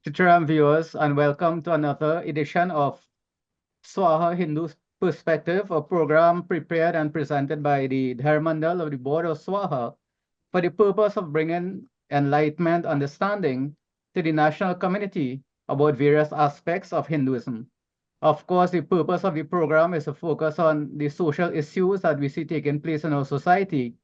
Sitaram viewers, and welcome to another edition of Swaha Hindu Perspective, a program prepared and presented by the Dharmandal of the Board of Swaha for the purpose of bringing enlightenment understanding to the national community about various aspects of Hinduism. Of course, the purpose of the program is to focus on the social issues that we see taking place in our society.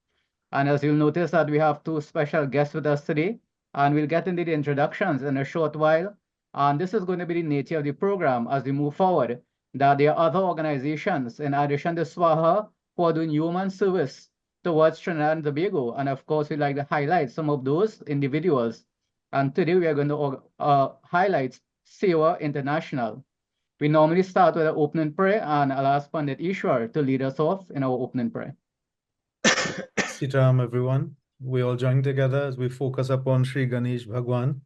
And as you'll notice that we have two special guests with us today, and we'll get into the introductions in a short while. And this is going to be the nature of the program as we move forward, that there are other organizations in addition to SWAHA who are doing human service towards Trinidad and Tobago. And of course, we'd like to highlight some of those individuals. And today we are going to highlight SEWA International. We normally start with an opening prayer, and I'll ask Pandit Ishwar to lead us off in our opening prayer. Sitaram, everyone. We all join together as we focus upon Sri Ganesh Bhagwan.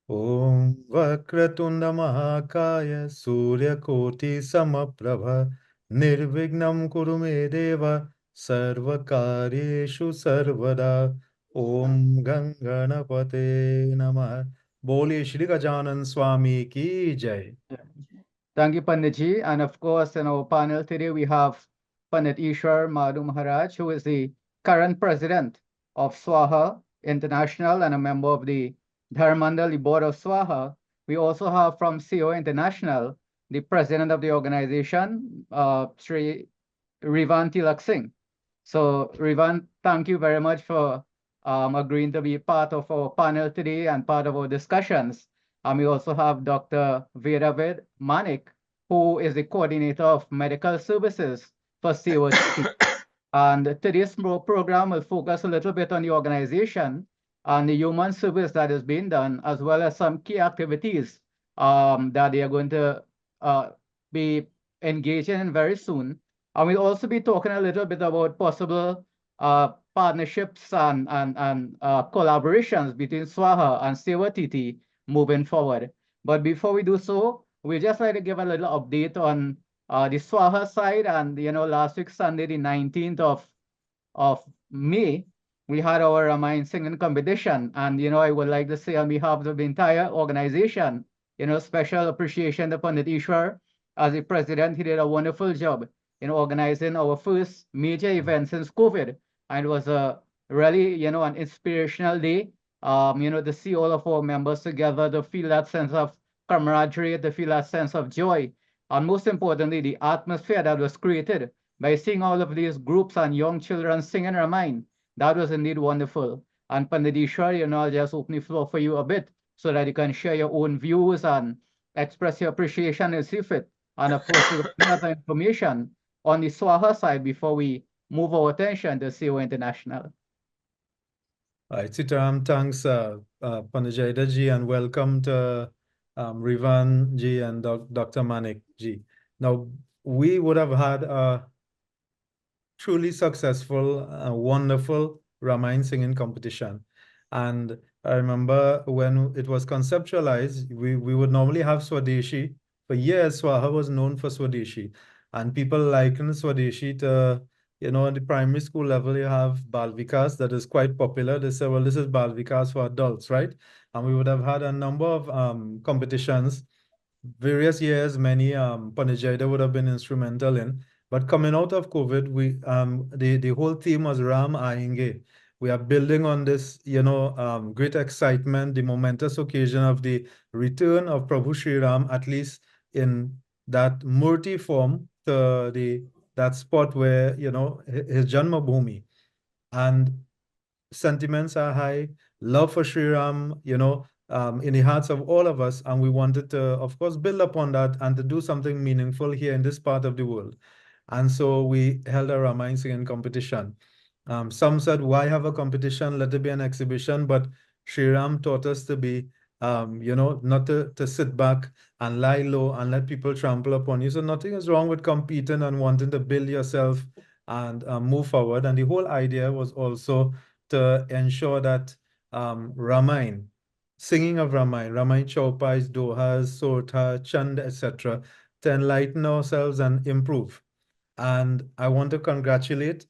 Om Vakratunda Mahakaya Surya Koti Samaprabha Nirvignam Kurume Deva Sarvakaryeshu Sarvada Om Ganganapate Namah. Boli Shri Gajanan Swami Ki Jai. Thank you, Panditji. And of course, in our panel today, we have Pandit Ishwar Madhu Maharaj, who is the current president of SWAHA International and a member of the Dharmandal Board of SWAHA. We also have from CO International, the president of the organization, Sri Revan Teelucksingh. So, Revan, thank you very much for agreeing to be part of our panel today and part of our discussions. We also have Dr. Vedavid Manick, who is the coordinator of medical services for COT. And today's program will focus a little bit on the organization and the human service that is being done, as well as some key activities that they are going to be engaging in very soon. And we'll also be talking a little bit about possible partnerships and collaborations between SWAHA and COTT moving forward. But before we do so, we just like to give a little update on the SWAHA side. And, last week, Sunday, the 19th of May, we had our Ramayana singing competition. And, I would like to say on behalf of the entire organization, special appreciation to Pandit Ishwar. As the president, he did a wonderful job in organizing our first major event since COVID. And it was a really, an inspirational day. To see all of our members together, to feel that sense of camaraderie, to feel that sense of joy. And most importantly, the atmosphere that was created by seeing all of these groups and young children singing Ramayana. That was indeed wonderful. And Pandit Ishwar, I'll just open the floor for you a bit so that you can share your own views and express your appreciation as you fit. And of course, other information on the SWAHA side before we move our attention to CO International. All right, Sitaram, thanks, Pandit ji, and welcome to Revan ji and Dr. Manick ji. Now, we would have had a truly successful, wonderful Ramayana singing competition. And I remember when it was conceptualized, we would normally have Swadeshi. For years, Swaha was known for Swadeshi. And people liken Swadeshi to, at the primary school level, you have Bal Vikas that is quite popular. They say, well, this is Bal Vikas for adults, right? And we would have had a number of competitions, various years, many Panajayda would have been instrumental in. But coming out of COVID, the whole theme was Ram Aayenge. We are building on this, great excitement, the momentous occasion of the return of Prabhu Sri Ram, at least in that Murti form, that spot where, his Janma Bhumi. And sentiments are high, love for Sri Ram, in the hearts of all of us. And we wanted to, of course, build upon that and to do something meaningful here in this part of the world. And so we held a Ramayana singing competition. Some said, why have a competition? Let it be an exhibition. But Sri Ram taught us to be, not to sit back and lie low and let people trample upon you. So nothing is wrong with competing and wanting to build yourself and move forward. And the whole idea was also to ensure that Ramayana, singing of Ramayana Chaupais, Dohas, Sortha, Chand, etc., to enlighten ourselves and improve. And I want to congratulate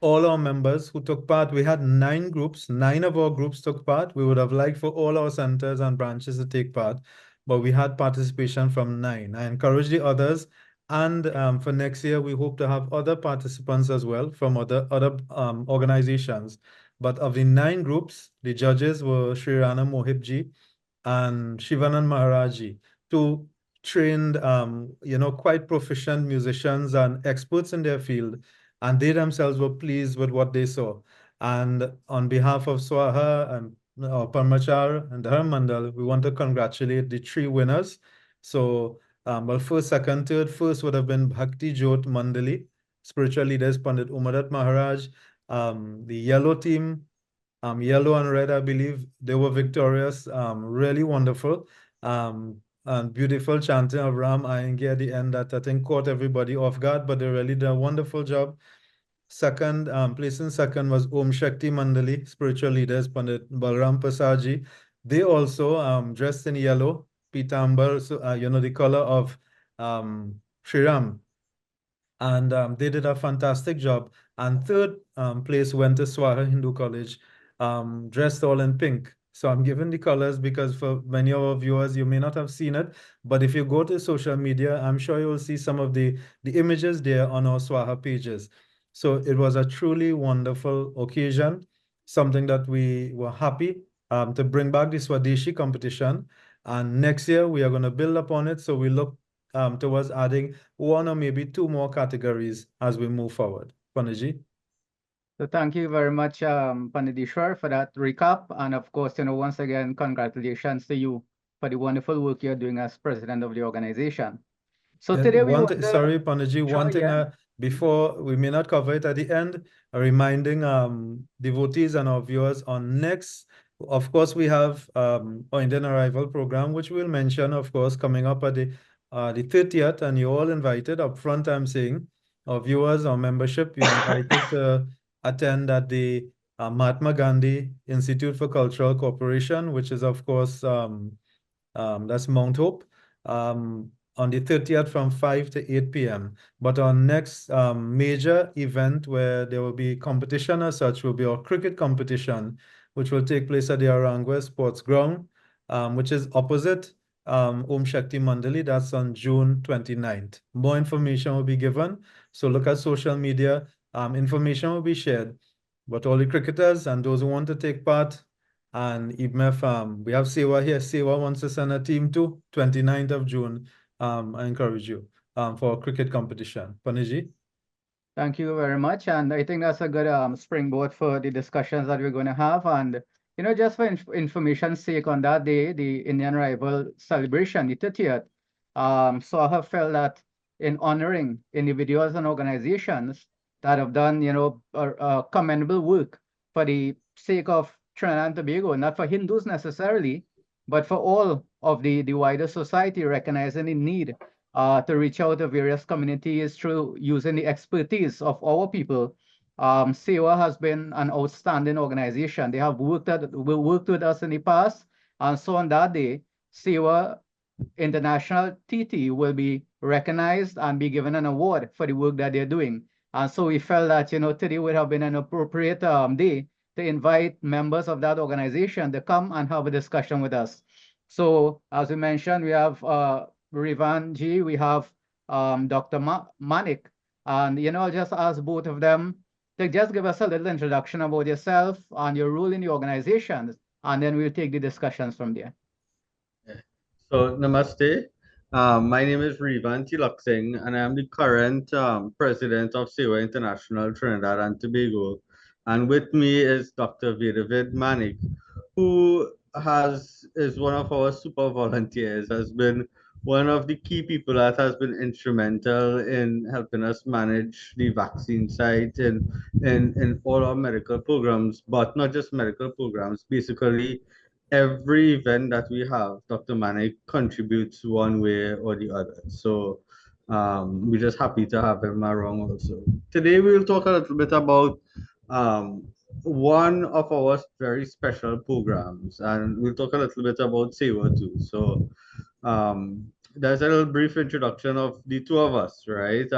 all our members who took part. We had 9 groups. 9 of our groups took part. We would have liked for all our centers and branches to take part, but we had participation from 9. I encourage the others. And for next year, we hope to have other participants as well from other organizations. But of the 9 groups, the judges were Sri Rana Mohibji and Shivanand Maharaji, two trained, quite proficient musicians and experts in their field, and they themselves were pleased with what they saw. And on behalf of Swaha and Parmachar and Dharam Mandal, we want to congratulate the 3 winners. So, well, first, second, third, first would have been Bhakti Jyot Mandali, spiritual leaders Pandit Umadat Maharaj, the yellow team, yellow and red, I believe they were victorious. Really wonderful. And beautiful chanting of Ram Ayengi at the end that I think caught everybody off guard, but they really did a wonderful job. Second, placing second was Om Shakti Mandali, spiritual leaders, Pandit Balram Prasadji. They also dressed in yellow, Pitambar, so, the color of Sri Ram, and they did a fantastic job. And third place went to Swaha Hindu College, dressed all in pink. So I'm giving the colors because for many of our viewers, you may not have seen it, but if you go to social media, I'm sure you will see some of the images there on our Swaha pages. So it was a truly wonderful occasion, something that we were happy to bring back the Swadeshi competition. And next year, we are going to build upon it. So we look towards adding 1 or maybe 2 more categories as we move forward. Panaji? So thank you very much, Panidishwar, for that recap. And of course, once again, congratulations to you for the wonderful work you're doing as president of the organization. So today we want to... Sorry, Panaji, one thing before we may not cover it at the end, reminding devotees and our viewers on next, of course, we have our Indian Arrival program, which we'll mention, of course, coming up at the 30th, and you're all invited up front, I'm saying, our viewers, our membership, you're invited to attend at the Mahatma Gandhi Institute for Cultural Cooperation, which is, of course, that's Mount Hope, on the 30th from 5 to 8 p.m. But our next major event where there will be competition as such will be our cricket competition, which will take place at the Arangwa Sports Ground, which is opposite Om Shakti Mandali. That's on June 29th. More information will be given. So look at social media. Information will be shared. But all the cricketers and those who want to take part, and even if we have Sewa here, Sewa wants to send a team to 29th of June. I encourage you for a cricket competition. Paniji? Thank you very much. And I think that's a good springboard for the discussions that we're going to have. And, just for information's sake, on that day, the Indian Arrival celebration, the 30th, so I have felt that in honoring individuals and organizations that have done, commendable work for the sake of Trinidad and Tobago, not for Hindus necessarily, but for all of the wider society, recognizing the need to reach out to various communities through using the expertise of our people. SEWA has been an outstanding organization. They have worked with us in the past, and so on that day, SEWA International TT will be recognized and be given an award for the work that they're doing. And so we felt that, today would have been an appropriate day to invite members of that organization to come and have a discussion with us. So as we mentioned, we have Revan G, we have Dr. Manick, and I'll just ask both of them to just give us a little introduction about yourself and your role in the organization, and then we'll take the discussions from there. So namaste. My name is Revan Teelucksingh, and I am the current president of SEWA International Trinidad and Tobago. And with me is Dr. Vedavid Manick, who is one of our super volunteers, has been one of the key people that has been instrumental in helping us manage the vaccine site in all our medical programs, but not just medical programs, basically every event that we have, Dr. Manick contributes one way or the other. So we're just happy to have him around also. Today we will talk a little bit about one of our very special programs, and we'll talk a little bit about SEWA too. So there's a little brief introduction of the two of us, right?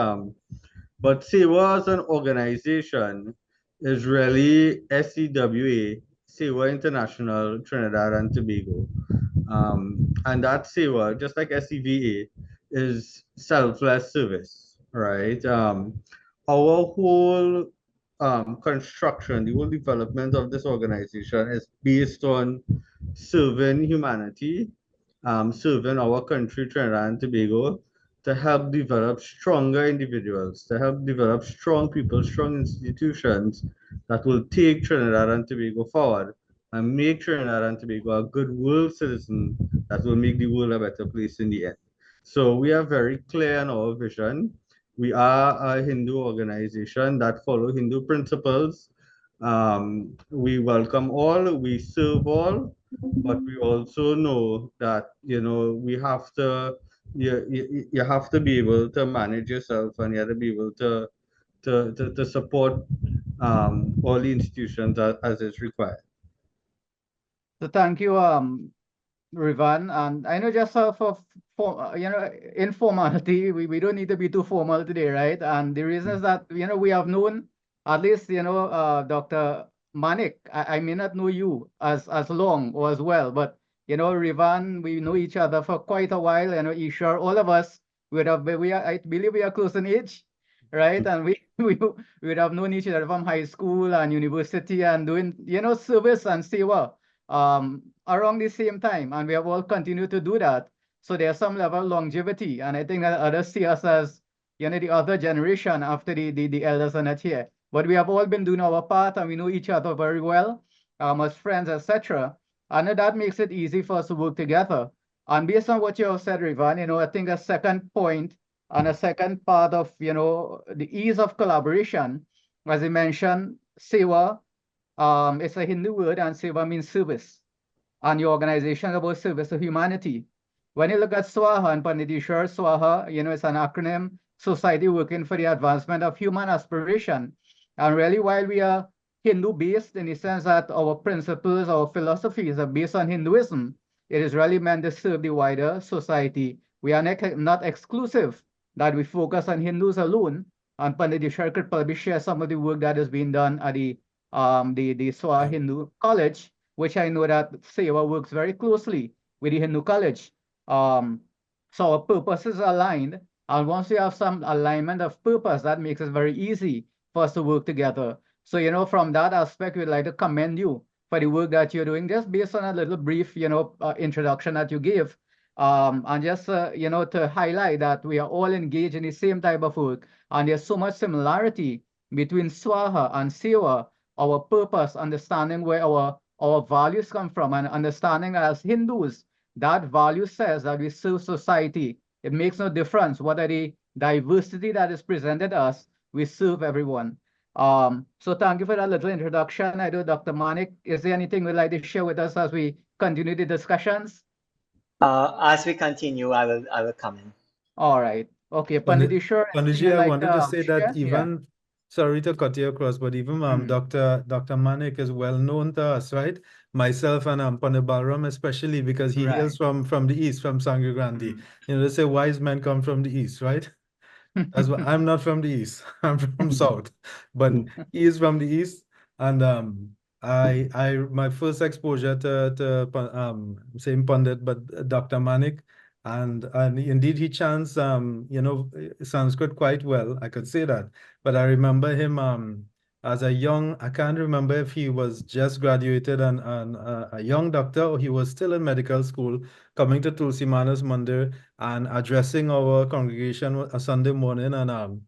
But SEWA as an organization is really SEWA, Sewa International Trinidad and Tobago. And that Sewa, just like SEVA, is selfless service, right? Our whole construction, the whole development of this organization is based on serving humanity, serving our country, Trinidad and Tobago, to help develop stronger individuals, to help develop strong people, strong institutions that will take Trinidad and Tobago forward and make Trinidad and Tobago a good world citizen that will make the world a better place in the end. So we are very clear in our vision. We are a Hindu organization that follow Hindu principles. We welcome all, we serve all, but we also know that we have to you have to be able to manage yourself, and you have to be able to support all the institutions as is required. So thank you, Revan. And I know just for informality, we don't need to be too formal today, right? And the reason is that we have known at least Dr. Manick. I may not know you as long or as well, but Revan, we know each other for quite a while. Ishar, all of us I believe we are close in age, right? And we would have known each other from high school and university and doing service and seva around the same time, and we have all continued to do that. So there's some level of longevity, and I think that others see us as the other generation after the elders are not here. But we have all been doing our part, and we know each other very well, as friends, etc. And that makes it easy for us to work together. And based on what you have said, Revan, I think a second point and a second part of the ease of collaboration, as I mentioned, Sewa. It's a Hindu word, and seva means service. And your organization is about service to humanity. When you look at SWAHA and Panditishwar, SWAHA, it's an acronym, Society Working for the Advancement of Human Aspiration. And really, while we are Hindu-based in the sense that our principles, our philosophies are based on Hinduism, it is really meant to serve the wider society. We are not exclusive, that we focus on Hindus alone. And Panditishwar could probably share some of the work that is being done at the Swa Hindu College, which I know that Seva works very closely with the Hindu College. So our purposes are aligned, and once we have some alignment of purpose, that makes it very easy for us to work together. So from that aspect, we'd like to commend you for the work that you're doing, just based on a little brief introduction that you gave. And just to highlight that we are all engaged in the same type of work, and there's so much similarity between Swaha and Seva, our purpose, understanding where our values come from, and understanding that as Hindus, that value says that we serve society. It makes no difference whether the diversity that is presented us, we serve everyone. So thank you for that little introduction. I do, Dr. Manick, is there anything you'd like to share with us as we continue the discussions? As we continue, I will come in. All right. Okay, Panditishwar, Panditji, I wanted to say that even, sorry to cut you across, but even Dr. Manick is well known to us, right? Myself and Pandit Balram especially, because he hails from the east, from Sangre Grande. They say wise men come from the east, right? That's why I'm not from the east. I'm from south, but he is from the east, and my first exposure to same Pandit, but Dr. Manick, and indeed he chants Sanskrit quite well. I could say that, but I remember him as a young. I can't remember if he was just graduated and a young doctor, or he was still in medical school, coming to Tulsi Manas Mandir and addressing our congregation a Sunday morning, and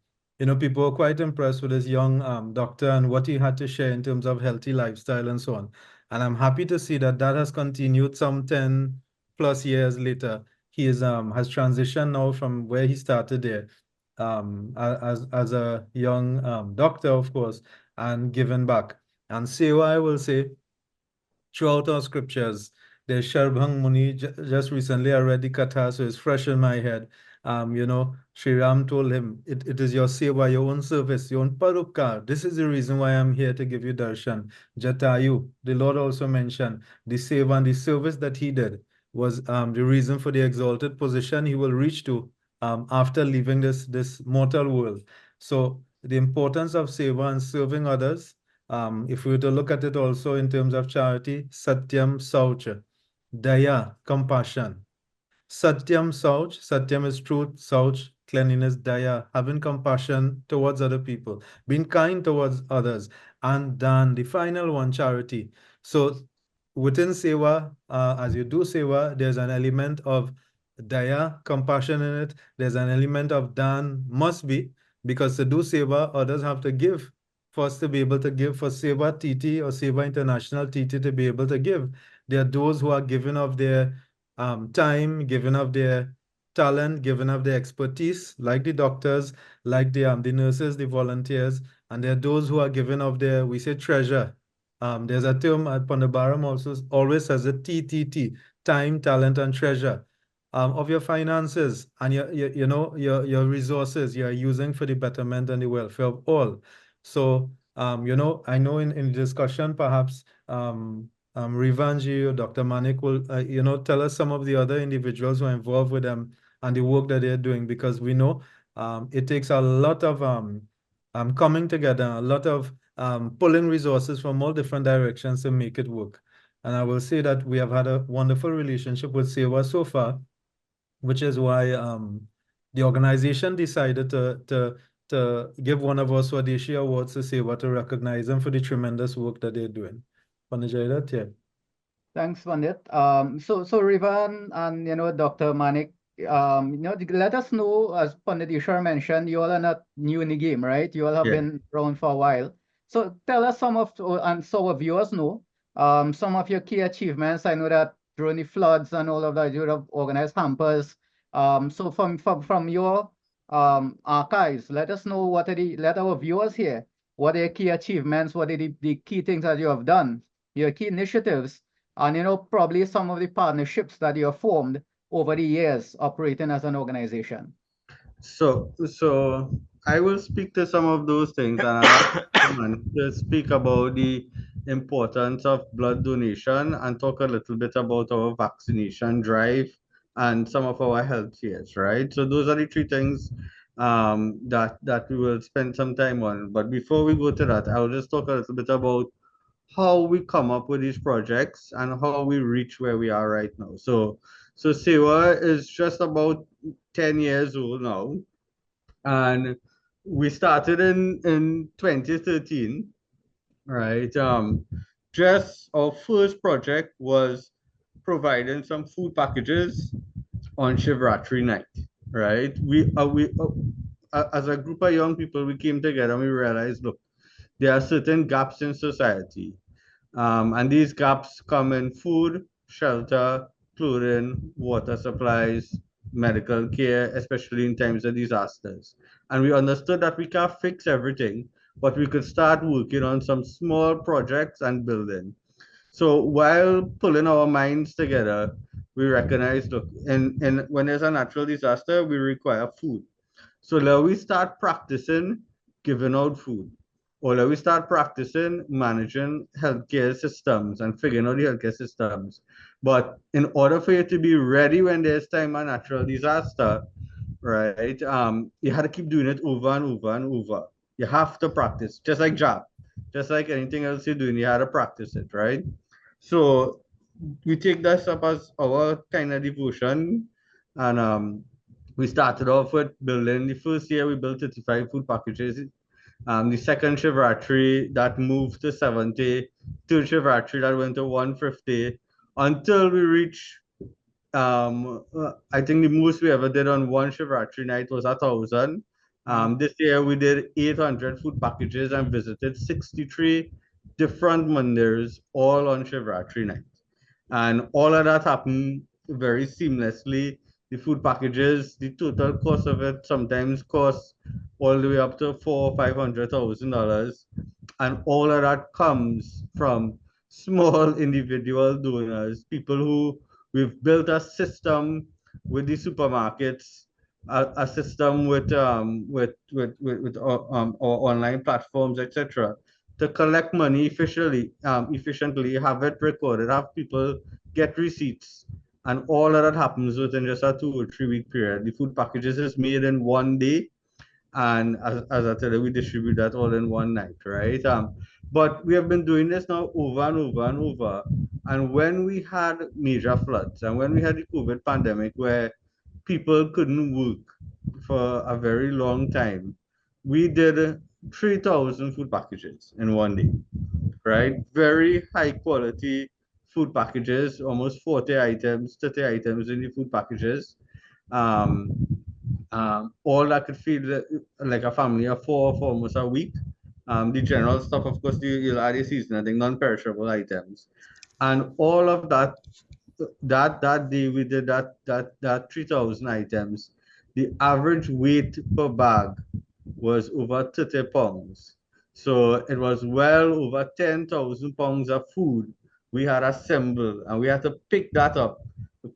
people were quite impressed with this young doctor and what he had to share in terms of healthy lifestyle and so on. And I'm happy to see that has continued some 10 plus years later. He has transitioned now from where he started there as a young doctor, of course, and given back. And Seva, I will say, throughout our scriptures, there's Sharbhang Muni. Just recently I read the Katha, so it's fresh in my head. Sri Ram told him, it is your seva, your own service, your own parupkar. This is the reason why I'm here to give you darshan. Jatayu, the Lord also mentioned the seva and the service that he did was the reason for the exalted position he will reach to after leaving this mortal world. So the importance of seva and serving others If we were to look at it also in terms of charity, Satyam Saucha, Daya, compassion. Satyam Sauch, Satyam is truth, Sauch, cleanliness, Daya, having compassion towards other people, being kind towards others, and then the final one, charity. So within Seva, as you do Seva, there's an element of Daya, compassion in it. There's an element of Dan, must be, because to do Seva, others have to give. For us to be able to give, for Seva TT or Seva International TT to be able to give, there are those who are giving of their time, giving of their talent, giving of their expertise, like the doctors, like the nurses, the volunteers, and there are those who are giving of their, we say, treasure. There's a term at Pandabaram also always says it, TTT, time, talent, and treasure. Of your finances and your resources you're using for the betterment and the welfare of all. So I know in discussion perhaps Revanji or Dr. Manick will tell us some of the other individuals who are involved with them and the work that they're doing, because we know it takes a lot of coming together, a lot of pulling resources from all different directions to make it work. And I will say that we have had a wonderful relationship with Seva so far, which is why the organization decided to give one of our Swadeshi Awards to Seva to recognize them for the tremendous work that they're doing. Panajaydat, yeah. Thanks, Pandit. So Revan and Dr. Manick, let us know, as Pandit Ishwar mentioned, you all are not new in the game, right? You all have Yeah. been around for a while. So tell us and so our viewers know, some of your key achievements. I know that during the floods and all of that, you would have organized hampers. So from your archives, let us know let our viewers hear what are your key achievements, what are the key things that you have done, your key initiatives, and probably some of the partnerships that you have formed over the years operating as an organization. So I will speak to some of those things, and I'll ask Roman to speak about the importance of blood donation and talk a little bit about our vaccination drive and some of our health fears, right? So those are the three things that we will spend some time on. But before we go to that, I'll just talk a little bit about how we come up with these projects and how we reach where we are right now. So Sewa is just about 10 years old now, and we started in 2013, right? Just our first project was providing some food packages on Shivratri night, right? As a group of young people, we came together and we realized, look, there are certain gaps in society. And these gaps come in food, shelter, clothing, water supplies, medical care, especially in times of disasters. And we understood that we can't fix everything, but we could start working on some small projects and building. So while pulling our minds together, we recognized, look, when there's a natural disaster, we require food. So now we start practicing giving out food. Or now we start practicing managing healthcare systems and figuring out the healthcare systems. But in order for you to be ready when there's time a natural disaster, right? You had to keep doing it over and over and over. You have to practice, just like job, just like anything else you're doing, you had to practice it, right? So we take this up as our kind of devotion, and we started off with building. The first year we built 35 food packages. The second Shivratri that moved to 70, third Shivratri that went to 150, until we reach I think the most we ever did on one Shivratri night was 1,000. This year we did 800 food packages and visited 63 different mandirs, all on Shivratri night. And all of that happened very seamlessly. The food packages, the total cost of it sometimes costs all the way up to $400,000-500,000, and all of that comes from small individual donors, people who we've built a system with the supermarkets, a system with our online platforms, etc., to collect money efficiently, have it recorded, have people get receipts, and all of that happens within just a 2 or 3 week period. The food packages is made in one day, And as I tell you, we distribute that all in one night, right? But we have been doing this now over and over and over. And when we had major floods and when we had the COVID pandemic where people couldn't work for a very long time, we did 3,000 food packages in one day, right? Very high quality food packages, almost 40 items, 30 items in the food packages. Um, all that could feed like a family of four for almost a week. The general stuff, of course, you'll add a seasoning, non-perishable items, and all of that day we did that 3,000 items. The average weight per bag was over 30 pounds. So it was well over 10,000 pounds of food we had assembled, and we had to pick that up,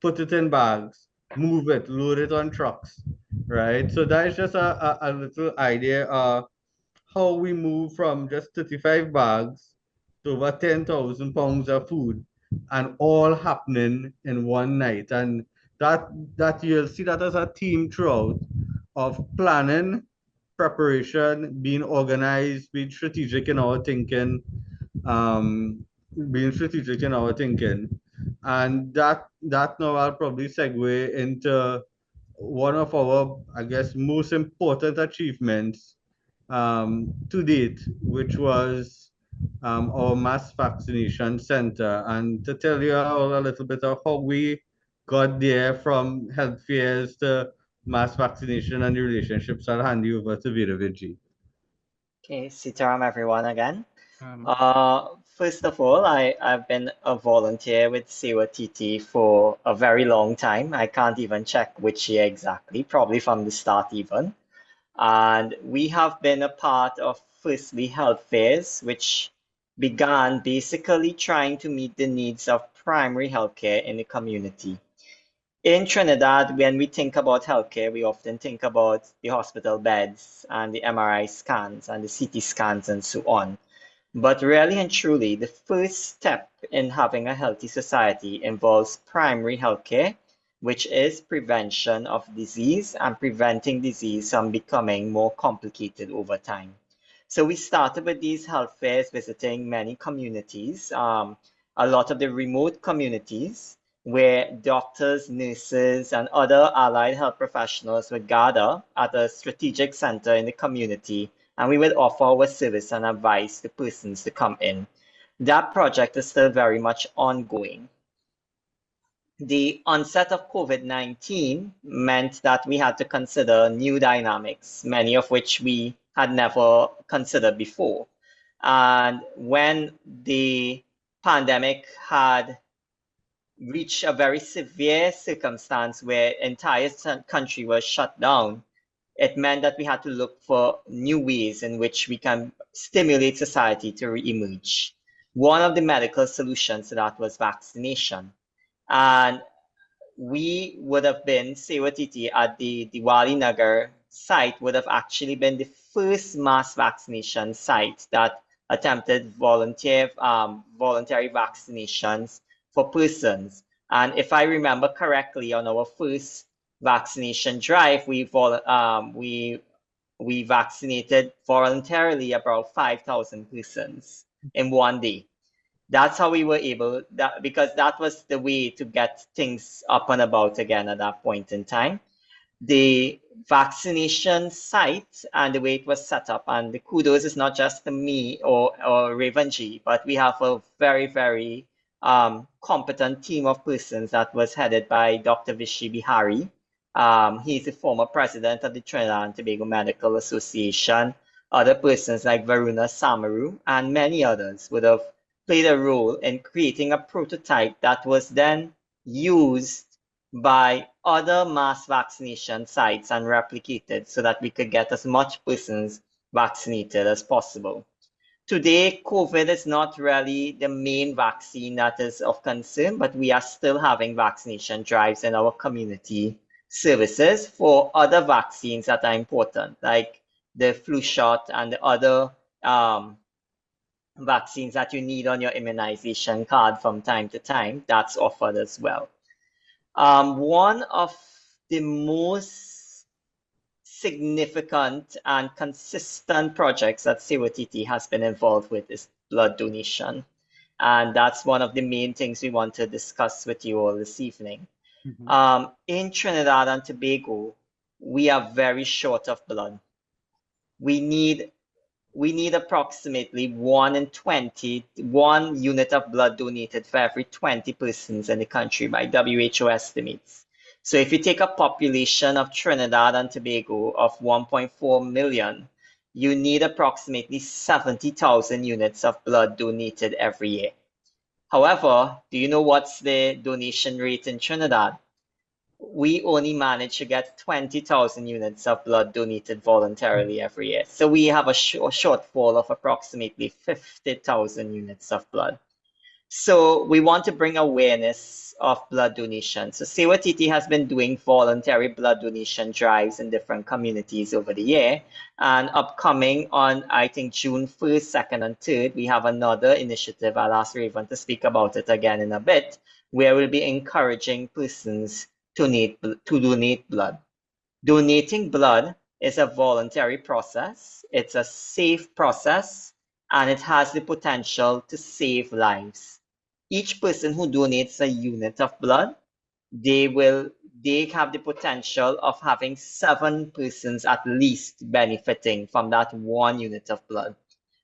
put it in bags, move it, load it on trucks, right? So that is just a little idea of how we move from just 35 bags to over 10,000 pounds of food, and all happening in one night. And that you'll see that as a theme throughout of planning, preparation, being organized, being strategic in our thinking, um, and that now I'll probably segue into one of our, I guess, most important achievements to date, which was our mass vaccination center. And to tell you all a little bit of how we got there from health fairs to mass vaccination and the relationships, I'll hand you over to Vedavid. Okay, Sitaram everyone again. Um, First of all, I've been a volunteer with S2EP23 for a very long time. I can't even check which year exactly, probably from the start even. And we have been a part of firstly health fairs, which began basically trying to meet the needs of primary healthcare in the community. In Trinidad, when we think about healthcare, we often think about the hospital beds and the MRI scans and the CT scans and so on. But really and truly, the first step in having a healthy society involves primary healthcare, which is prevention of disease and preventing disease from becoming more complicated over time. So we started with these health fairs, visiting many communities, a lot of the remote communities where doctors, nurses, and other allied health professionals would gather at a strategic center in the community, and we would offer our service and advice to persons to come in. That project is still very much ongoing. The onset of COVID-19 meant that we had to consider new dynamics, many of which we had never considered before. And when the pandemic had reached a very severe circumstance where entire country was shut down, it meant that we had to look for new ways in which we can stimulate society to re-emerge. One of the medical solutions to that was vaccination. And we would have been, S2EP23 at the Diwali Nagar site would have actually been the first mass vaccination site that attempted voluntary vaccinations for persons. And if I remember correctly, on our first vaccination drive, we vaccinated voluntarily about 5,000 persons in one day. That's how we were able, because that was the way to get things up and about again at that point in time. The vaccination site and the way it was set up, and the kudos is not just to me or Revan G, but we have a very, very competent team of persons that was headed by Dr. Vishy Bihari. He's the former president of the Trinidad and Tobago Medical Association. Other persons like Varuna Samaru and many others would have played a role in creating a prototype that was then used by other mass vaccination sites and replicated so that we could get as much persons vaccinated as possible. Today, COVID is not really the main vaccine that is of concern, but we are still having vaccination drives in our community services for other vaccines that are important, like the flu shot and the other vaccines that you need on your immunization card from time to time. That's offered as well. One of the most significant and consistent projects that COTT has been involved with is blood donation. And that's one of the main things we want to discuss with you all this evening. In Trinidad and Tobago, we are very short of blood. We need approximately 1 unit of blood donated for every 20 persons in the country by WHO estimates. So if you take a population of Trinidad and Tobago of 1.4 million, you need approximately 70,000 units of blood donated every year. However, do you know what's the donation rate in Trinidad? We only manage to get 20,000 units of blood donated voluntarily every year. So we have a shortfall of approximately 50,000 units of blood. So we want to bring awareness of blood donation. So COTT has been doing voluntary blood donation drives in different communities over the year. And upcoming on, I think, June 1st, 2nd, and 3rd, we have another initiative. I'll ask Revan to speak about it again in a bit, where we'll be encouraging persons to donate blood. Donating blood is a voluntary process. It's a safe process, and it has the potential to save lives. Each person who donates a unit of blood, they have the potential of having 7 persons at least benefiting from that 1 unit of blood.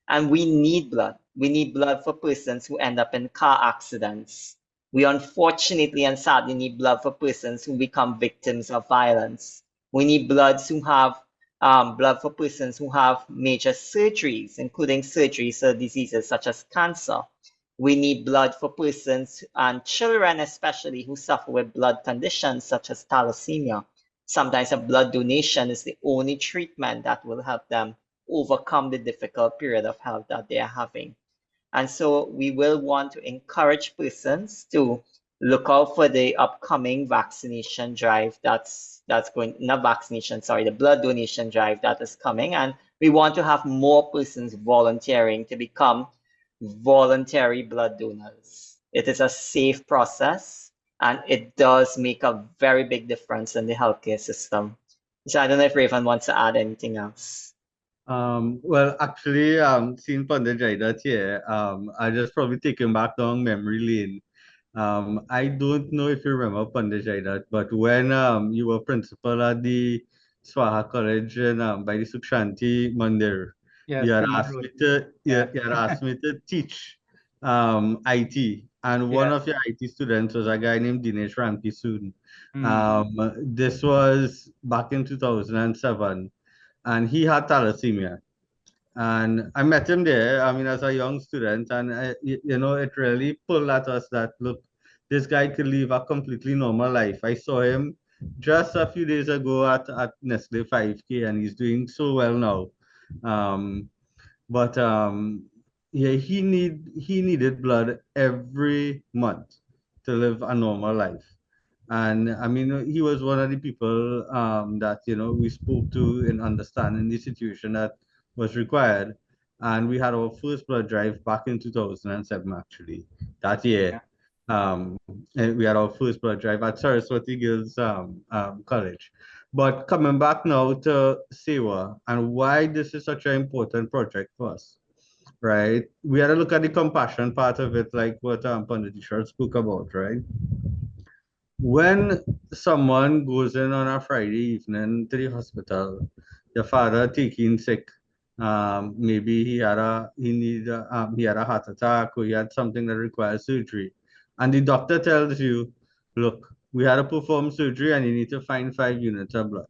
And we need blood. We need blood for persons who end up in car accidents. We unfortunately and sadly need blood for persons who become victims of violence. We need blood for persons who have major surgeries, including surgeries for diseases such as cancer. We need blood for persons and children especially who suffer with blood conditions such as thalassemia. Sometimes a blood donation is the only treatment that will help them overcome the difficult period of health that they are having. And so we will want to encourage persons to look out for the upcoming vaccination drive the blood donation drive that is coming. And we want to have more persons volunteering to become voluntary blood donors. It is a safe process, and it does make a very big difference in the healthcare system. So I don't know if Revan wants to add anything else. Well, actually, seeing Pandit Jaidat here, I just probably take him back down memory lane. I don't know if you remember Pandit Jaidat, but when you were principal at the Swaha College by the Sukshanti Mandir, Yes, you had Green asked Road. me to you had asked me to teach IT, and one of your IT students was a guy named Dinesh Ramkisoon. This was back in 2007. And he had thalassemia. And I met him there, I mean, as a young student, and it really pulled at us that, look, this guy could live a completely normal life. I saw him just a few days ago at Nestle 5K, and he's doing so well now. But yeah, he needed blood every month to live a normal life. And I mean, he was one of the people that, we spoke to in understanding the situation that was required. And we had our first blood drive back in 2007, actually, that year. And we had our first blood drive at Saraswati Girls College. But coming back now to Sewa and why this is such an important project for us, right? We had to look at the compassion part of it, like what Pandit Ishwar spoke about, right? When someone goes in on a Friday evening to the hospital, the father taking sick, maybe he had a heart attack or he had something that requires surgery, and the doctor tells you, look, we had to perform surgery and you need to find 5 units of blood.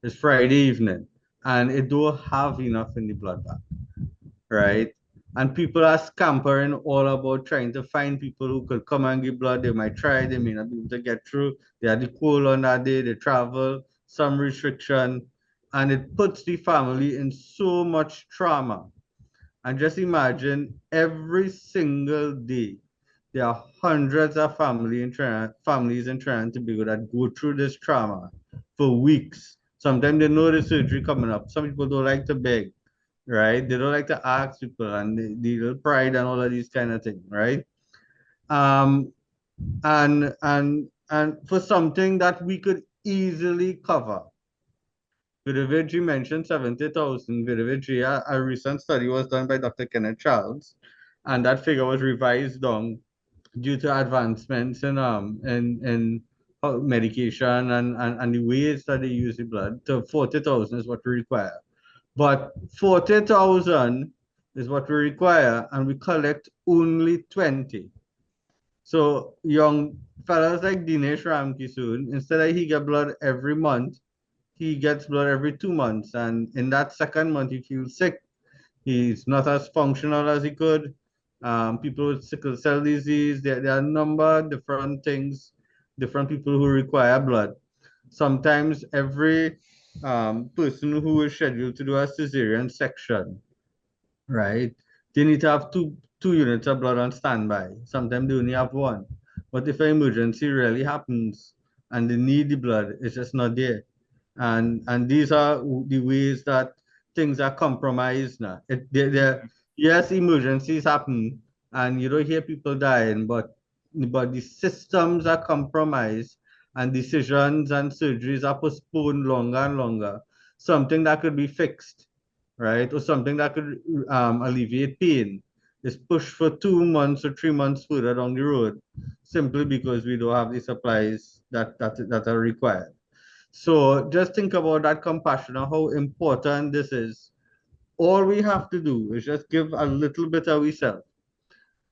It's Friday evening, and it don't have enough in the blood bank, right? And people are scampering all about trying to find people who could come and give blood. They might try, they may not be able to get through. They had the cold on that day, they travel, some restriction, and it puts the family in so much trauma. And just imagine every single day, there are hundreds of families in Trinidad and Tobago that go through this trauma for weeks. Sometimes they know the surgery coming up. Some people don't like to beg, right? They don't like to ask people, and the little pride and all of these kind of things, right? And for something that we could easily cover, Vedavid mentioned 70,000. Vedavid, a recent study was done by Dr. Kenneth Charles, and that figure was revised down due to advancements in medication and the ways that they use the blood to 40,000 is what we require. But 40,000 is what we require, and we collect only 20. So young fellas like Dinesh Ramkisoon, instead of he get blood every month, he gets blood every 2 months. And in that second month, he feels sick. He's not as functional as he could. People with sickle cell disease, there are a number of different things, different people who require blood. Sometimes every person who is scheduled to do a cesarean section, right? They need to have two units of blood on standby. Sometimes they only have one. But if an emergency really happens and they need the blood, it's just not there. And these are the ways that things are compromised now. Yes, emergencies happen, and you don't hear people dying, but the systems are compromised, and decisions and surgeries are postponed longer and longer. Something that could be fixed, right, or something that could alleviate pain is pushed for 2 months or 3 months further down the road, simply because we don't have the supplies that are required. So just think about that compassion and how important this is. All we have to do is just give a little bit of ourselves.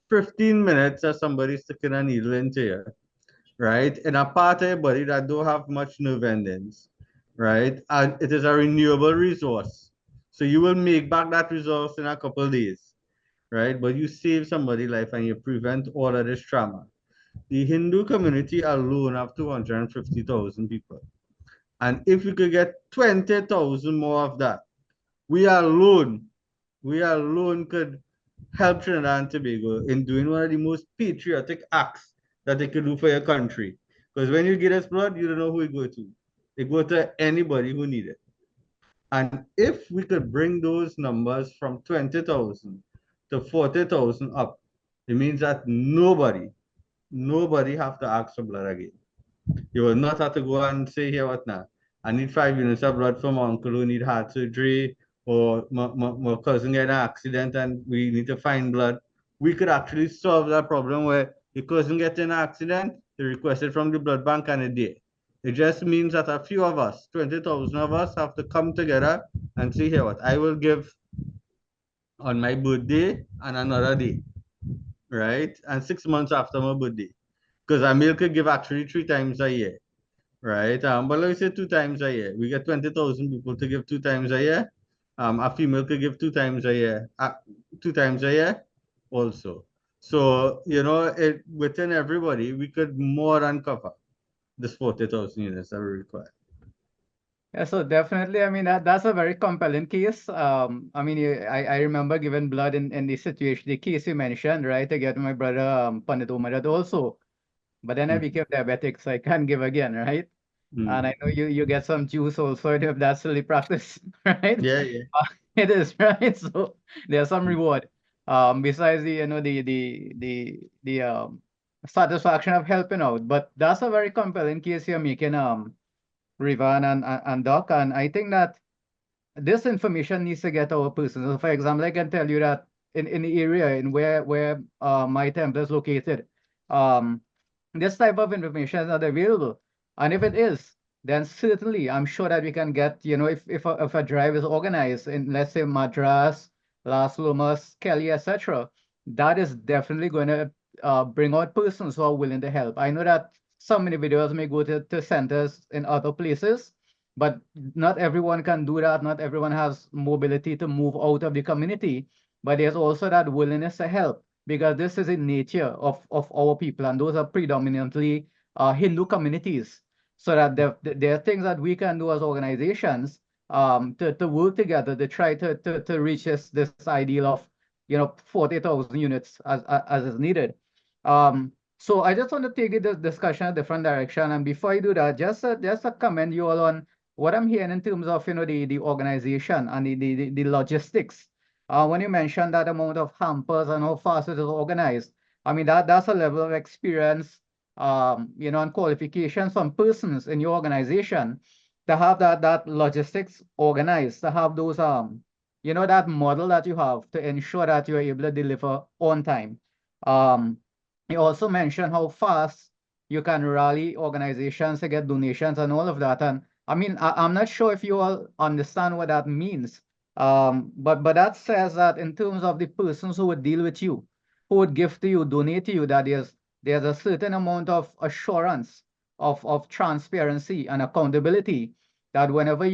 15 minutes as somebody sticking a needle into you, right? In a part of your body that don't have much nerve endings, right? And it is a renewable resource. So you will make back that resource in a couple of days, right? But you save somebody's life and you prevent all of this trauma. The Hindu community alone have 250,000 people. And if we could get 20,000 more of that, we alone could help Trinidad and Tobago in doing one of the most patriotic acts that they could do for your country. Because when you get us blood, you don't know who it go to. It go to anybody who need it. And if we could bring those numbers from 20,000 to 40,000 up, it means that nobody have to ask for blood again. You will not have to go and say here what now. I need 5 units of blood from my uncle who need heart surgery, or my cousin get an accident and we need to find blood. We could actually solve that problem where the cousin gets in an accident, they request it from the blood bank and a day. It just means that a few of us, 20,000 of us, have to come together and say here what I will give on my birthday and another day, right? And 6 months after my birthday. Because a male could give actually 3 times a year, right? But let's say 2 times a year. We get 20,000 people to give 2 times a year. A female could give 2 times a year, 2 times a year also. So, you know, within everybody, we could more than cover this 40,000 units that we require. Yeah, so definitely, I mean, that's a very compelling case. I mean, I remember giving blood in the situation, the case you mentioned, right? To get my brother, Pandit Umarat also. But then I became diabetic, so I can't give again, right? And I know you get some juice also if that's really practice, right? Yeah, yeah. It is, right? So there's some reward. Besides the, you know, the satisfaction of helping out. But that's a very compelling case you're making, Revan and Doc. And I think that this information needs to get our person. So for example, I can tell you that in the area in where my temple is located, this type of information is not available. And if it is, then certainly I'm sure that we can get, you know, if a drive is organized in, let's say, Madras, Las Lomas, Kelly, etc., that is definitely going to bring out persons who are willing to help. I know that some individuals may go to centers in other places, but not everyone can do that. Not everyone has mobility to move out of the community, but there's also that willingness to help, because this is in nature of our people, and those are predominantly Hindu communities. So that there are things that we can do as organizations to work together to try to reach this ideal of, you know, 40,000 units as is needed. So I just want to take the discussion a different direction. And before I do that, just a comment you all on what I'm hearing in terms of, you know, the organization and the logistics. When you mentioned that amount of hampers and how fast it is organized, I mean, that's a level of experience, you know, and qualifications from persons in your organization to have that logistics organized, to have those that model that you have to ensure that you are able to deliver on time. You also mentioned how fast you can rally organizations to get donations and all of that. And I mean, I'm not sure if you all understand what that means. But that says that in terms of the persons who would deal with you, who would give to you, donate to you, that there's a certain amount of assurance of transparency and accountability that whenever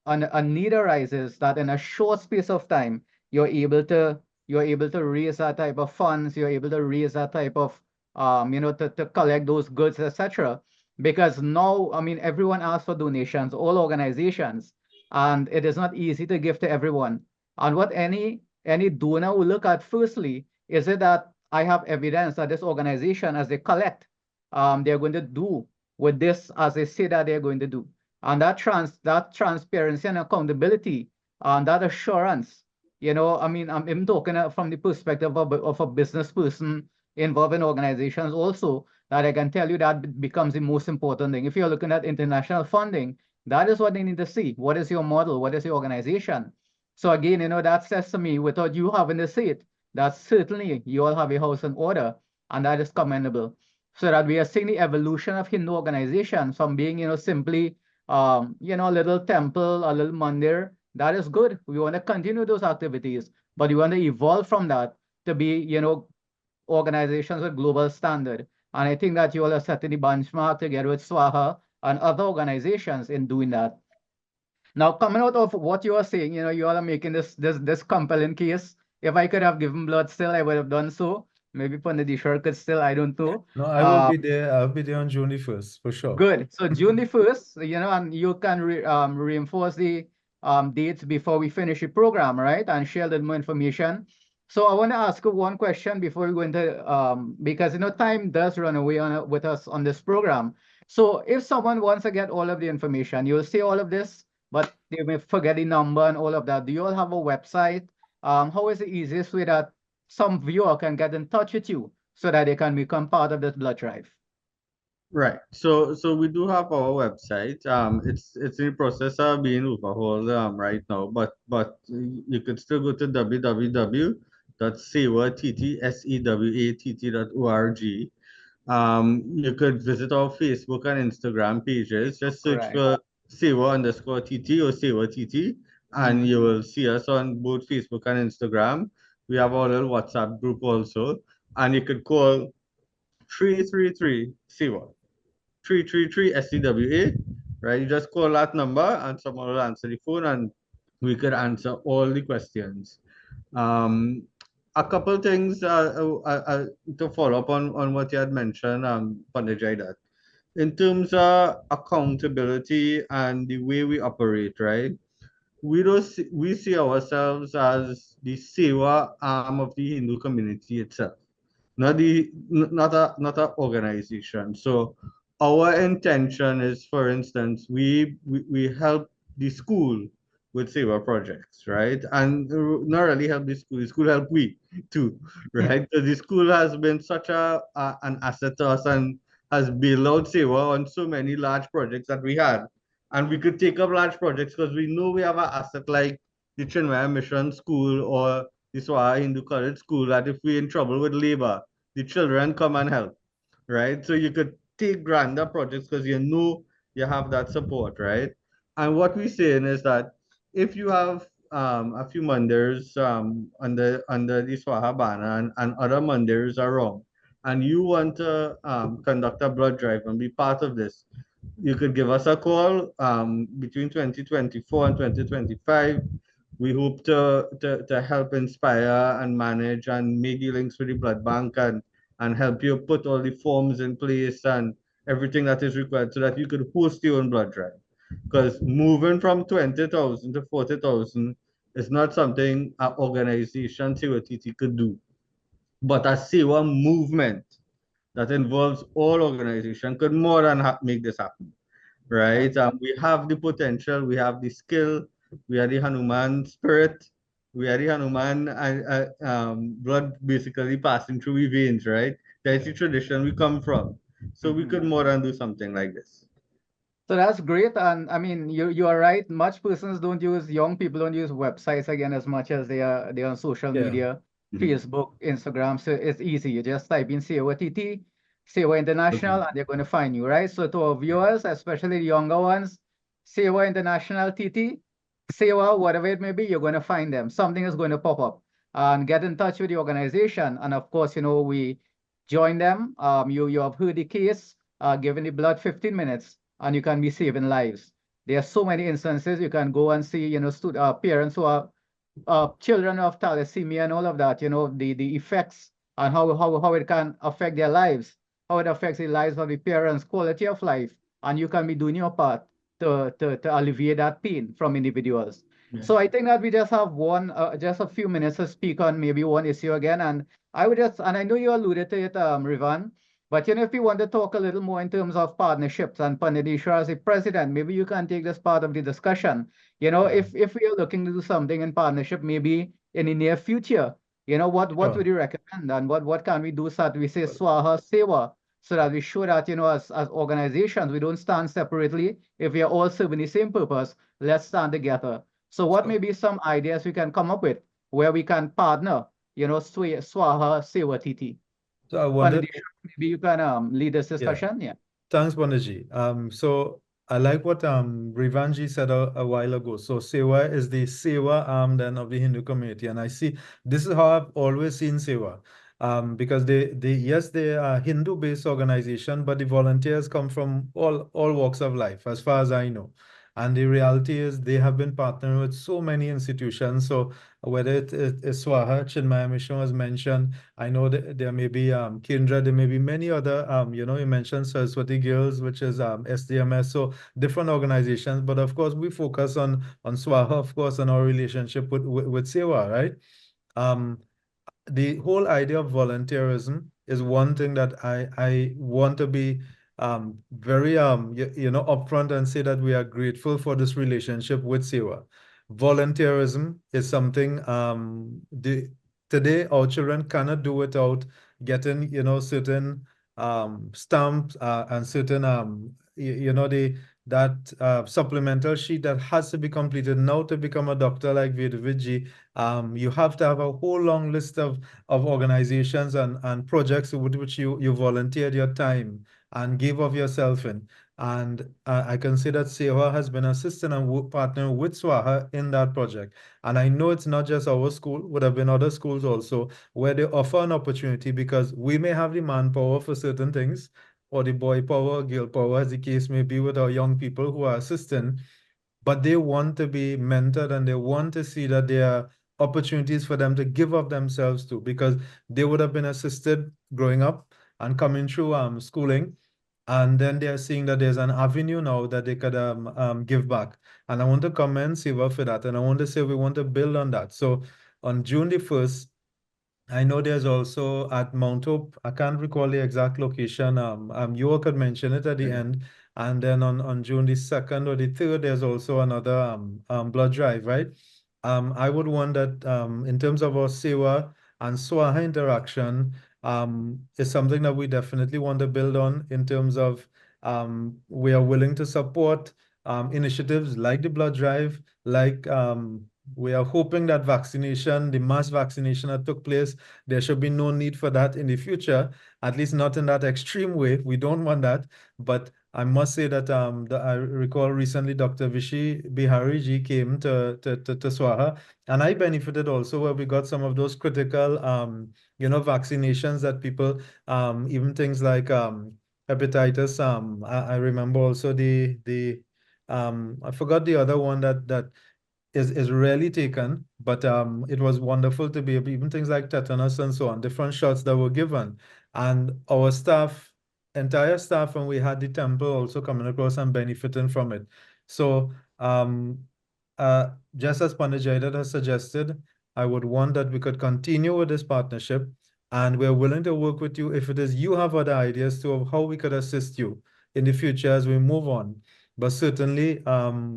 a need arises, that in a short space of time, you're able to raise that type of funds, you're able to raise that type of to collect those goods, etc. Because now, I mean, everyone asks for donations, all organizations, and it is not easy to give to everyone. And what any donor will look at firstly is it that I have evidence that this organization, as they collect, they're going to do with this as they say that they're going to do. And that transparency and accountability and that assurance, I mean, I'm talking from the perspective of a business person involved in organizations also, that I can tell you that becomes the most important thing. If you're looking at international funding, that is what they need to see. What is your model? What is your organization? So again, that says to me, without you having to say it, that certainly you all have a house in order, and that is commendable. So that we are seeing the evolution of Hindu organizations from being, simply, a little temple, a little mandir. That is good. We want to continue those activities, but we want to evolve from that to be, organizations with global standard. And I think that you all are setting the benchmark together with Swaha and other organizations in doing that. Now, coming out of what you are saying, you all are making this compelling case. If I could have given blood still, I would have done so. Maybe Pandadishwar could still, I don't know. No, I will be there. I'll be there on June the 1st for sure. Good. So June the 1st, and you can reinforce the dates before we finish the program, right? And share a little more information. So I want to ask you one question before we go into because time does run away with us on this program. So if someone wants to get all of the information, you'll see all of this, but they may forget the number and all of that. Do you all have a website? How is the easiest way that some viewer can get in touch with you so that they can become part of this blood drive? Right. So we do have our website. It's in the process of being overhauled right now, but you could still go to www.sewatt.org. You could visit our Facebook and Instagram pages. Just search for Sewa_TT or Sewa TT, and you will see us on both Facebook and Instagram. We have our little WhatsApp group also, and you could call 333 Sewa. 333 SCWA, right? You just call that number and someone will answer the phone and we could answer all the questions. A couple things to follow up on what you had mentioned, Pandit, that in terms of accountability and the way we operate, right? We see ourselves as the Sewa arm of the Hindu community itself, not a organization. So our intention is, for instance, we help the school with Seva projects, right? And not really help the school help we too, right? So the school has been such an asset to us and has built out Seva on so many large projects that we had. And we could take up large projects because we know we have an asset like the Chinmaya Mission School or the Swaha Hindu College School, that if we're in trouble with labor, the children come and help, right? So you could take grander projects because you know you have that support, right? And what we're saying is that if you have a few mandirs under the Swaha banner and other mandirs around, and you want to conduct a blood drive and be part of this, you could give us a call between 2024 and 2025. We hope to help inspire and manage and make the links with the blood bank and help you put all the forms in place and everything that is required so that you could host your own blood drive. Because moving from 20,000 to 40,000 is not something an organization, COTT, could do. But a Sewa movement that involves all organizations could more than make this happen, right? We have the potential, we have the skill, we are the Hanuman spirit, we are the Hanuman blood basically passing through the veins, right? That's the tradition we come from. So we could more than do something like this. So that's great. And I mean, you are right. Much persons don't use, young people don't use websites again as much as they're on social Yeah. media, Mhm. Facebook, Instagram. So it's easy. You just type in Sewa TT, Sewa International, and they're going to find you, right? So to our viewers, especially the younger ones, Sewa International TT, Sewa, whatever it may be, you're going to find them. Something is going to pop up. And get in touch with the organization. And of course, we join them. You have heard the case, giving the blood 15 minutes and you can be saving lives. There are so many instances you can go and see, parents who are children of thalassemia and all of that, the effects and how it can affect their lives, how it affects the lives of the parents, quality of life, and you can be doing your part to alleviate that pain from individuals. Yeah. So I think that we just have just a few minutes to speak on maybe one issue again, and and I know you alluded to it, Rivan, but if you want to talk a little more in terms of partnerships and Pandadishwar as a president, maybe you can take this part of the discussion. If we are looking to do something in partnership, maybe in the near future, what Sure. would you recommend and what can we do so that we say Swaha Seva, so that we show that, as organizations, we don't stand separately. If we are all serving the same purpose, let's stand together. So what may be some ideas we can come up with where we can partner, Swaha Seva TT? So I wonder, Maybe you can lead this discussion. Yeah. thanks, Bonaji. So I like what Revanji said a while ago. So Sewa is the Sewa arm then of the Hindu community, and I see this is how I've always seen Sewa. Because they are Hindu-based organization, but the volunteers come from all walks of life, as far as I know. And the reality is they have been partnering with so many institutions. So whether it is Swaha, Chinmaya Mission was mentioned, I know that there may be Kindra, there may be many other, you mentioned Saraswati Girls, which is SDMS, so different organizations. But of course, we focus on Swaha, of course, on our relationship with Sewa, right? The whole idea of volunteerism is one thing that I want to be very upfront and say that we are grateful for this relationship with Sewa. Volunteerism is something today our children cannot do without getting certain stamps and certain that supplemental sheet that has to be completed now to become a doctor like Vedavid. You have to have a whole long list of organizations and projects with which you volunteered your time and gave of yourself in. And I can say that Sewa has been assisting and partnering with Swaha in that project. And I know it's not just our school, would have been other schools also, where they offer an opportunity because we may have the manpower for certain things, or the boy power, girl power, as the case may be with our young people who are assisting, but they want to be mentored and they want to see that there are opportunities for them to give of themselves to, because they would have been assisted growing up and coming through schooling. And then they're seeing that there's an avenue now that they could give back. And I want to commend Siva for that. And I want to say we want to build on that. So on June the 1st, I know there's also at Mount Hope, I can't recall the exact location. You all could mention it at the end. And then on June the 2nd or the 3rd, there's also another blood drive, right? I would want that in terms of our Sewa and Swaha interaction, is something that we definitely want to build on in terms of we are willing to support initiatives like the blood drive, like we are hoping that vaccination, the mass vaccination that took place, there should be no need for that in the future, at least not in that extreme way. We don't want that. But I must say that I recall recently Dr. Vishy Bihari ji came to Swaha, and I benefited also where we got some of those critical, vaccinations that people, even things like hepatitis. I remember also I forgot the other one that is rarely taken, but it was wonderful to be able, even things like tetanus and so on, different shots that were given. And our staff, entire staff, and we had the temple also coming across and benefiting from it. So just as Pandit has suggested, I would want that we could continue with this partnership, and we're willing to work with you if it is you have other ideas to of how we could assist you in the future as we move on. But certainly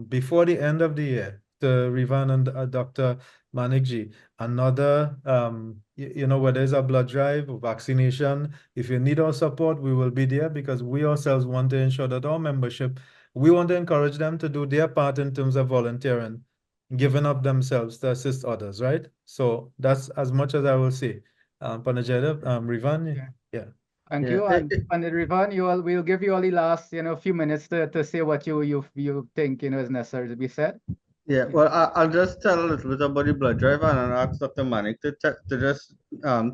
before the end of the year, to Revan and Dr. Manick, another, whether it's a blood drive or vaccination, if you need our support, we will be there because we ourselves want to ensure that our membership we want to encourage them to do their part in terms of volunteering, giving up themselves to assist others, right? So that's as much as I will say. Panajeda, Revan, yeah. Thank Yeah, you. And Revan, we'll give you only last, few minutes to say what you think, is necessary to be said. Yeah, well, I'll just tell a little bit about the blood drive and I'll ask Dr. Manick to just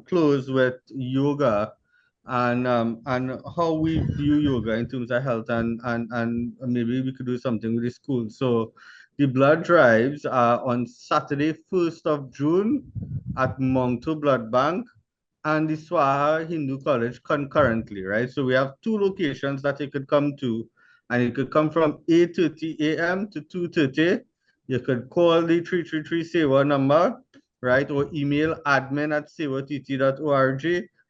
close with yoga and how we view yoga in terms of health and maybe we could do something with the school. So the blood drives are on Saturday, 1st of June at Mongto Blood Bank and the Swaha Hindu College concurrently, right? So we have two locations that you could come to, and you could come from 8:30 a.m. to 2:30. You could call the 333 SEWA number, right? Or email admin@sewattt.org.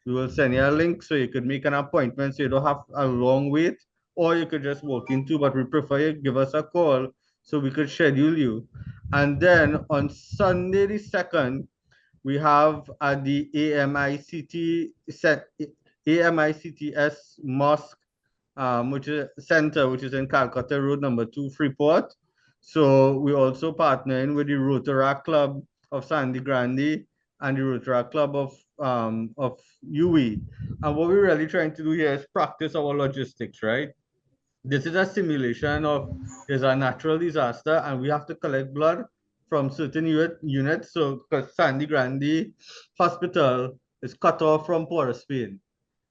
We will send you a link so you could make an appointment so you don't have a long wait, or you could just walk into, but we prefer you give us a call so we could schedule you. And then on Sunday the 2nd, we have at the AMICTS Mosque, which is center, which is in Calcutta Road number 2, Freeport. So we're also partnering with the Rotaract Club of Sandy Grande and the Rotaract Club of UE. And what we're really trying to do here is practice our logistics, right? This is a simulation of there's a natural disaster and we have to collect blood from certain units. So because Sandy Grande Hospital is cut off from Port of Spain,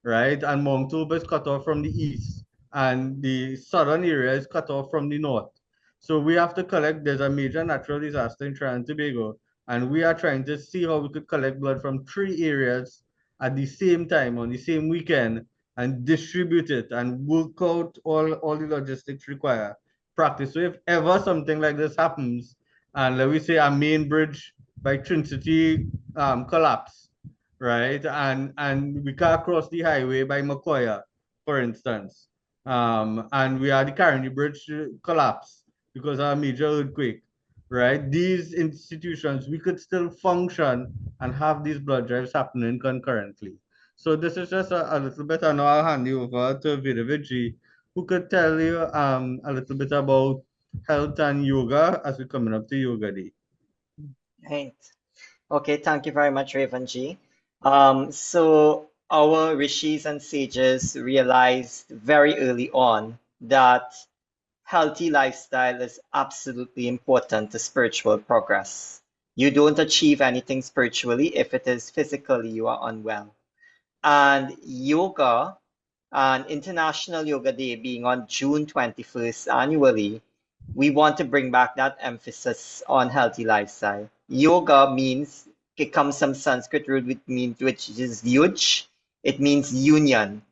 right? And Moncton is cut off from the east and the southern area is cut off from the north. So we have to collect, there's a major natural disaster in Trinidad and Tobago, and we are trying to see how we could collect blood from 3 areas at the same time on the same weekend and distribute it and work out all the logistics required. Practice. So if ever something like this happens, and let me say a main bridge by Trinity collapse, right? And we can't cross the highway by Macoya, for instance. And we had the Carnegie Bridge collapse because of a major earthquake, right? These institutions, we could still function and have these blood drives happening concurrently. So this is just a little bit, and now I'll hand you over to Vedavid, who could tell you a little bit about health and yoga as we're coming up to Yoga Day. Right. Okay, thank you very much, Revan G. So our rishis and sages realized very early on that healthy lifestyle is absolutely important to spiritual progress. You don't achieve anything spiritually if it is physically you are unwell. And yoga, and International Yoga Day being on June 21st annually, we want to bring back that emphasis on healthy lifestyle. Yoga means, it comes from Sanskrit root which is yuj. It means union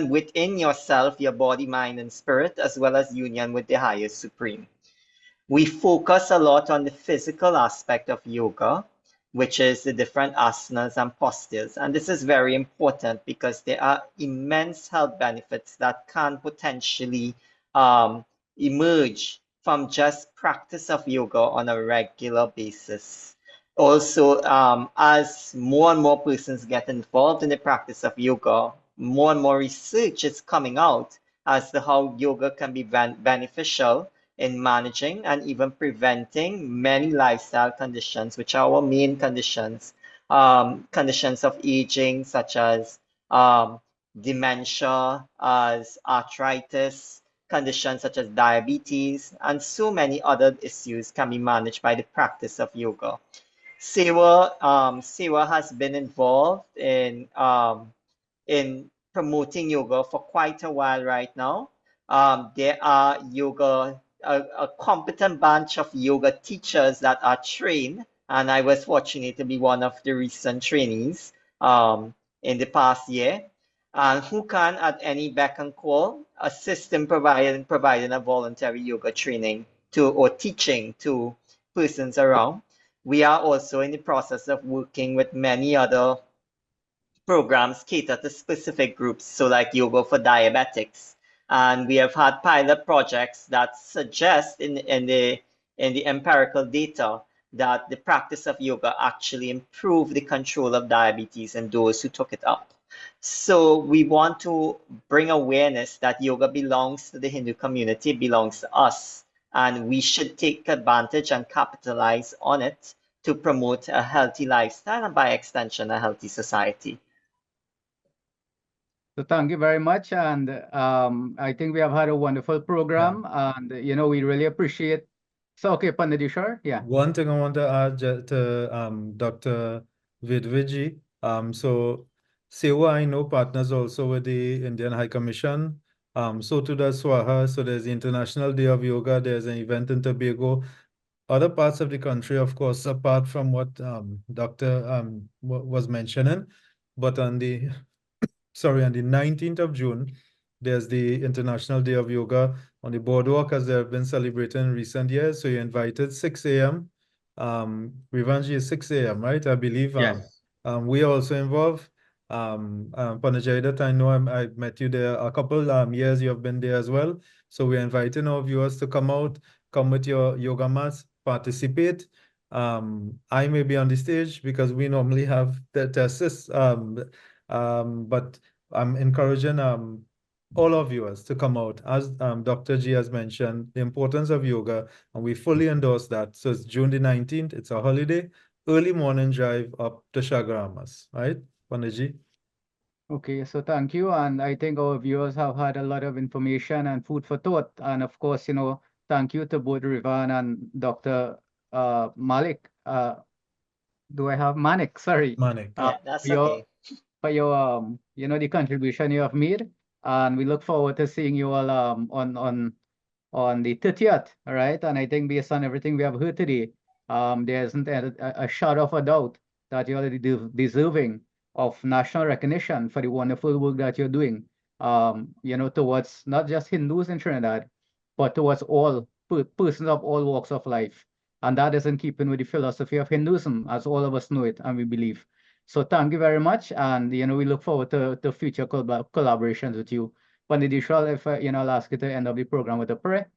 within yourself, your body, mind, and spirit, as well as union with the highest supreme. We focus a lot on the physical aspect of yoga, which is the different asanas and postures. And this is very important because there are immense health benefits that can potentially emerge from just practice of yoga on a regular basis. Also, as more and more persons get involved in the practice of yoga, more and more research is coming out as to how yoga can be beneficial in managing and even preventing many lifestyle conditions, which are our main conditions, conditions of aging, such as dementia, as arthritis, conditions such as diabetes, and so many other issues can be managed by the practice of yoga. Sewa has been involved in promoting yoga for quite a while right now. There are a competent bunch of yoga teachers that are trained, and I was fortunate to be one of the recent trainees in the past year, and who can at any beck and call assist in providing a voluntary yoga training or teaching to persons around. We are also in the process of working with many other programs catered to specific groups, so like yoga for diabetics. And we have had pilot projects that suggest in the empirical data that the practice of yoga actually improved the control of diabetes in those who took it up. So we want to bring awareness that yoga belongs to the Hindu community, belongs to us, and we should take advantage and capitalize on it to promote a healthy lifestyle and by extension, a healthy society. So thank you very much. And I think we have had a wonderful program and, we really appreciate. So, okay, Pandit, yeah. One thing I want to add to Dr. Vedavid, so Sewa, I know, partners also with the Indian High Commission. So too does SWAHA. So there's the International Day of Yoga. There's an event in Tobago. Other parts of the country, of course, apart from what Dr. was mentioning, but on the 19th of June, there's the International Day of Yoga on the boardwalk, as they have been celebrating in recent years. So you're invited 6 a.m. Revanji is 6 a.m., right? I believe. Yes. We are also involved. Panajaidat, I know I met you there a couple years. You have been there as well. So we're inviting our viewers to come out, come with your yoga mats, participate. I may be on the stage because we normally have the assist. But I'm encouraging all our viewers to come out. As Dr. G has mentioned, the importance of yoga, and we fully endorse that. So it's June the 19th. It's a holiday. Early morning drive up to Chaguaramas, right, Panaji? Okay, so thank you. And I think our viewers have had a lot of information and food for thought. And of course, thank you to both Revan and Dr. Malik. Do I have Manick? Sorry. Manick. Yeah, that's for your, okay. for your, the contribution you have made. And we look forward to seeing you all on the 30th, all right? And I think based on everything we have heard today, there isn't a shadow of a doubt that you're deserving of national recognition for the wonderful work that you're doing, towards not just Hindus in Trinidad, but towards all persons of all walks of life. And that is in keeping with the philosophy of Hinduism, as all of us know it and we believe. So thank you very much. And, we look forward to future collaborations with you. Pandit Ishwal, if I'll ask you to end up the program with a prayer.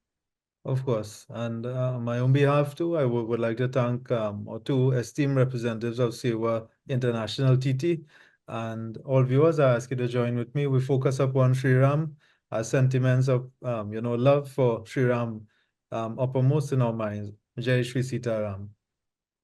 Of course. And on my own behalf too, I would like to thank our two esteemed representatives of SEWA International TT. And all viewers, I ask you to join with me. We focus upon Sri Ram, our sentiments of love for Sri Ram uppermost in our minds. Jai Shri Sita Ram.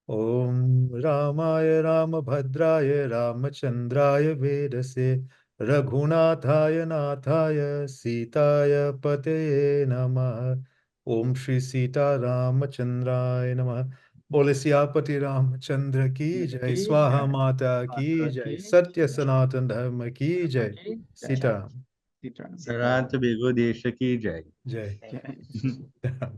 Om Ramaya Ramabhadraya Ramachandraya Vedase Raghunathaya Nathaya Sitaya Pateye Namah. Om Shri Sita Ramachandraya Namah. Bole Siyapati Ramachandra ki jai, Swaha Mata ki jai, Satya Sanatan Dharma ki jai, Sita Ram. Saran Tobago Desha ki jai. Jai. Jai.